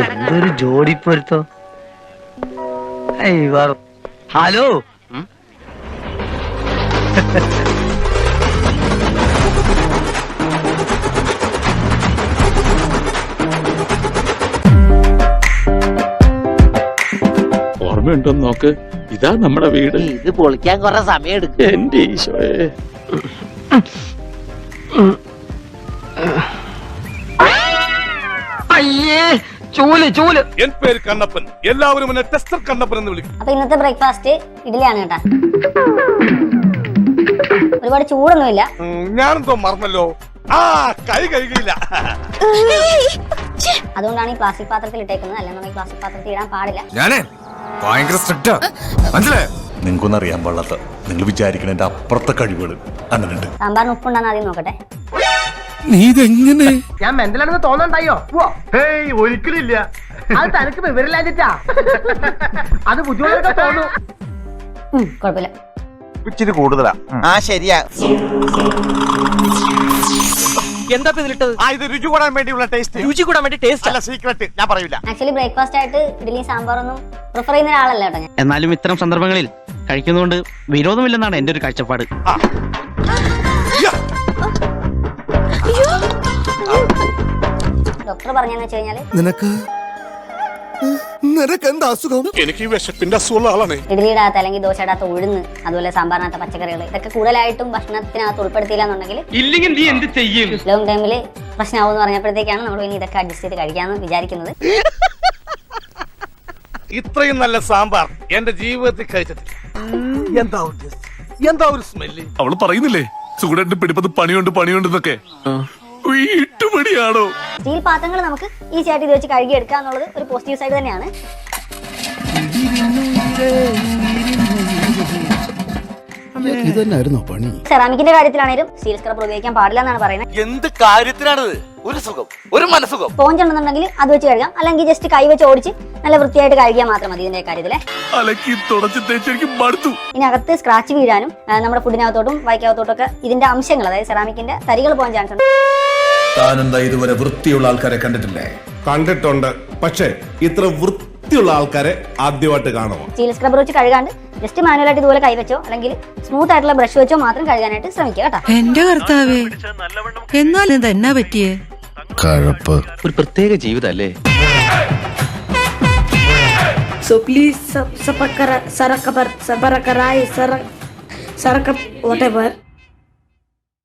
എന്തൊരു ജോഡിപ്പൊരുത്തോ. ഹലോ, ഓർമ്മയുണ്ടോ നോക്ക്, ഇതാ നമ്മുടെ വീട്. ഇത് പൊളിക്കാൻ കുറെ സമയം എടുക്കും. എന്റെ ഈശോയെ. അയ്യേ ചൂല് ചൂല്. എൻ പേര് കണ്ണപ്പൻ, എല്ലാവരും എന്നെ ടെസ്റ്റർ കണ്ണപ്പൻ എന്ന് വിളിക്കും. അപ്പൊ ഇന്നത്തെ ബ്രേക്ക്ഫാസ്റ്റ് ഇഡ്ഡലിയാണ് കേട്ടാ. ഒരുപാട് ചൂടൊന്നുമില്ല. ഞാനെന്തോ മറന്നല്ലോ. കൈ കഴുകിയില്ല. അതുകൊണ്ടാണ് ഈ പ്ലാസ്റ്റിക് പാത്രത്തിൽ ഇട്ടേക്കുന്നത്. അല്ല, നമ്മൾ ഈ പ്ലാസ്റ്റിക് പാത്രത്തിൽ ഇടാൻ പാടില്ല. ഞാനേ ഭയങ്കര സ്ട്രിക്റ്റാ, മനസ്സിലായോ? നിങ്ങൾക്കൊന്നും അറിയാൻ പാടില്ലാത്ത, നിങ്ങൾ വിചാരിക്കുന്നതിന്റെ അപ്പുറത്തെ കഴിവുകൾ അങ്ങനെയുണ്ട്. സാമ്പാറിന് ഉപ്പുണ്ടെന്ന് ആദ്യം നോക്കട്ടെ. നീ ഇതെങ്ങനെ? ഞാൻ മെന്റലാണെന്ന് തോന്നണ്ടായോ? ഒരിക്കലില്ല. അത് തനിക്ക് വിവരമില്ലാഞ്ഞിട്ടാ. അത് ബുദ്ധിമുട്ടൊക്കെ തോന്നു. കുഴപ്പമില്ല. ഇച്ചിരി കൂടുതലാ. ശരിയാ. എന്താ ഇതിലിട്ടത്? ഇത് രുചി കൂടാൻ വേണ്ടിയുള്ള ടേസ്റ്റ്. രുചി കൂടാൻ വേണ്ടി ടേസ്റ്റ് അല്ല, സീക്രട്ട് ഞാൻ പറയൂല. ആക്ച്വലി ബ്രേക്ക്ഫാസ്റ്റ് ആയിട്ട് ഇഡ്ഡലിയും സാമ്പാറൊന്നും പ്രിഫർ ചെയ്യുന്ന ഒരാളല്ല കേട്ടോ ഞാൻ. എന്നാലും ഇത്തരം സന്ദർഭങ്ങളിൽ കഴിക്കുന്നതുകൊണ്ട് വിരോധമില്ലെന്നാണ് എന്റെ ഒരു കാഴ്ചപ്പാട്. ഡോക്ടർ പറഞ്ഞെന്ന് വെച്ച് കഴിഞ്ഞാല് നിനക്ക് എന്താ അസുഖം? എനിക്ക് വിശപ്പിന്റെ അസുഖമുള്ള ആളാണ്. ഇഡ്ഡലിയുടെ അകത്ത് അല്ലെങ്കിൽ ദോശയുടെ അകത്ത് ഉഴുന്ന്, അതുപോലെ സാമ്പാറിനകത്ത് പച്ചക്കറികൾ, ഇതൊക്കെ കൂടുതലായിട്ടും ഭക്ഷണത്തിനകത്ത് ഉൾപ്പെടുത്തിയില്ല എന്നുണ്ടെങ്കിൽ ഇല്ലെങ്കിൽ നീ എന്ത് ചെയ്യും? ലോങ് ടൈമിൽ പ്രശ്നമാവും എന്ന് പറഞ്ഞപ്പോഴത്തേക്കാണ് നമ്മൾ ഇനി ഇതൊക്കെ അഡ്ജസ്റ്റ് ചെയ്ത് കഴിക്കാമെന്ന് വിചാരിക്കുന്നത്. ഇത്രയും നല്ല സാമ്പാർ എന്റെ ജീവിതത്തിൽ കഴിച്ചിട്ടില്ല. എന്താ ഒരു സ്മെല്ല്. അവള് പറയുന്നില്ലേ ചൂടണ്ട് പിടിപ്പത് പണിയുണ്ടെന്നൊക്കെ. വീട്ടുപണിയാണോ? സ്റ്റീൽ പാത്രങ്ങൾ നമുക്ക് ഈസി ആയിട്ട് ഇത് വെച്ച് കഴുകിയെടുക്കുക എന്നുള്ളത് ഒരു പോസിറ്റീവ് സൈഡ് തന്നെയാണ്. സെറാമിക്കിന്റെ കാര്യത്തിലാണെങ്കിലും സ്റ്റീൽ സ്ക്രബർ ഉപയോഗിക്കാൻ പാടില്ല എന്നാണ് പറയുന്നത്. എന്ത് കാര്യത്തിനാണത്? ഒരു സുഖം, ഒരു മനസുഖം. സ്പോഞ്ച് ഉണ്ടെന്നുണ്ടെങ്കിൽ അത് വെച്ച് കഴുകാം, അല്ലെങ്കിൽ ജസ്റ്റ് കൈ വെച്ച് ഓടിച്ച് നല്ല വൃത്തിയായിട്ട് കഴുകിയാൽ മാത്രം മതി ഇതിന്റെ കാര്യത്തില്. ഇനി അകത്ത് സ്ക്രാച്ച് വീഴാനും നമ്മുടെ ഫുഡിനകത്തോട്ടും വൈക്കകത്തോട്ടും ഒക്കെ ഇതിന്റെ അംശങ്ങൾ, അതായത് സെറാമിക്കിന്റെ തരികൾ പോകാൻ ചാൻസ് ഉണ്ട്. താനെന്താ ഇതുവരെ വൃത്തിയുള്ള ആൾക്കാരെ കണ്ടിട്ടില്ലേ? കണ്ടിട്ടുണ്ട്, പക്ഷേ ഇത്ര വൃത്തിയുള്ള ആൾക്കാരെ ആദ്യമായിട്ട് കാണുമോ? സ്റ്റീൽ സ്ക്രബർ വെച്ച് കഴുകാണ്ട് ജസ്റ്റ് മാനുവലായിട്ട് ഇതുപോലെ കൈവച്ചോ അല്ലെങ്കിൽ സ്മൂത്ത് ആയിട്ടുള്ള ബ്രഷ് വെച്ചോ മാത്രം കഴുകാനായിട്ട് ശ്രമിക്കുക കേട്ടോ. എന്റെ കർത്താവേ, എന്നാലും ഇതെന്നാ പറ്റിയേ? കഴപ്പ്. ഒരു പ്രത്യേക ജീവിതല്ലേ. So please, whatever.